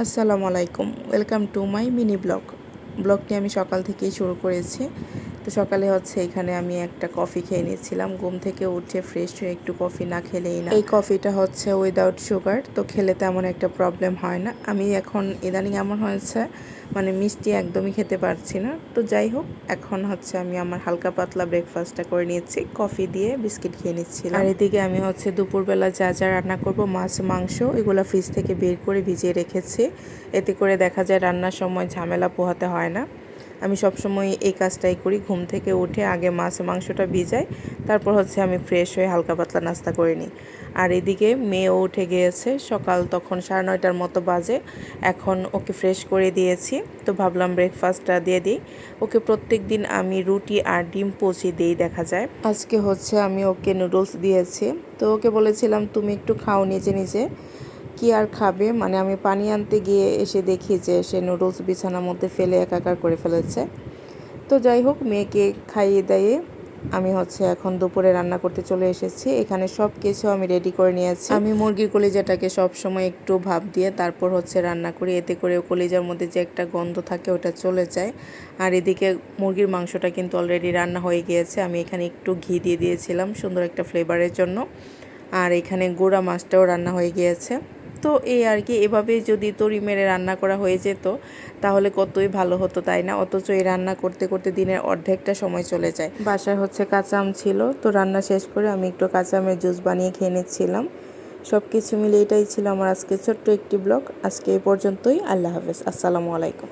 আসসালামু আলাইকুম, welcome to my mini ব্লগটি আমি সকাল থেকেই শুরু করেছি। তো সকালে এখানে আমি একটা কফি খেয়ে নিয়েছিলাম। ঘুম থেকে উঠে ফ্রেশ হয়ে একটু কফি না খেলেই না। এই কফিটা উইদাউট সুগার, তো খেলে তেমন একটা প্রবলেম হয় না। আমি এখন ইদানিং এমন হয়েছে মানে মিষ্টি একদমই খেতে পারছি না। তো যাই হোক, এখন আমি আমার হালকা পাতলা ব্রেকফাস্টটা করে নিয়েছি, কফি দিয়ে বিস্কিট খেয়ে নিচ্ছিলাম। আর এদিকে আমি দুপুরবেলা যা যা রান্না করব, মাছ মাংস এগুলো ফ্রিজ থেকে বের করে ভিজিয়ে রেখেছি। এতে করে দেখা যায় রান্নার সময় ঝামেলা পোহাতে হয় না। আমি সবসময় এই কাজটাই করি, ঘুম থেকে উঠে আগে মাছ মাংসটা ভিজাই, তারপর আমি ফ্রেশ হয়ে হালকা পাতলা নাস্তা করে নিই। আর এদিকে মেয়েও উঠে গিয়েছে, সকাল তখন 9:30টার মতো বাজে। এখন ওকে ফ্রেশ করে দিয়েছি, তো ভাবলাম ব্রেকফাস্টটা দিয়ে দিই ওকে। প্রত্যেক দিন আমি রুটি আর ডিম পচি দিই দেখা যায়। আজকে আমি ওকে নুডলস দিয়েছি। তো ওকে বলেছিলাম তুমি একটু খাও নিজে নিজে, কি আর খাবে। মানে আমি পানি আনতে গিয়ে এসে দেখি যে সে নুডলস বিছানার মধ্যে ফেলে একাকার করে ফেলেছে। তো যাই হোক, মেয়েকে খাইয়ে দিয়ে আমি এখন দুপুরে রান্না করতে চলে এসেছি। এখানে সব কিছু আমি রেডি করে নিয়েছি। আমি মুরগির কলিজাটাকে সবসময় একটু ভাপ দিয়ে তারপর রান্না করি, এতে করে কলিজার মধ্যে যে একটা গন্ধ থাকে ওটা চলে যায়। আর এদিকে মুরগির মাংসটা কিন্তু অলরেডি রান্না হয়ে গিয়েছে। আমি এখানে একটু ঘি দিয়ে দিয়েছিলাম সুন্দর একটা ফ্লেভারের জন্য। আর এখানে গুঁড়া মাছটাও রান্না হয়ে গিয়েছে। তো এই আর কি, এভাবে যদি তরি মেরে রান্না করা হয়ে যেত তাহলে কতই ভালো হতো, তাই না? অথচ এই রান্না করতে করতে দিনের অর্ধেকটা সময় চলে যায়। বাসায় কাঁচা আম ছিল, তো রান্না শেষ করে আমি একটু কাঁচা আমের জুস বানিয়ে খেয়ে নিচ্ছিলাম। সব কিছু মিলে এটাই ছিল আমার আজকে ছোট্ট একটি ব্লগ। আজকে এই পর্যন্তই। আল্লাহ হাফেজ, আসসালামু আলাইকুম।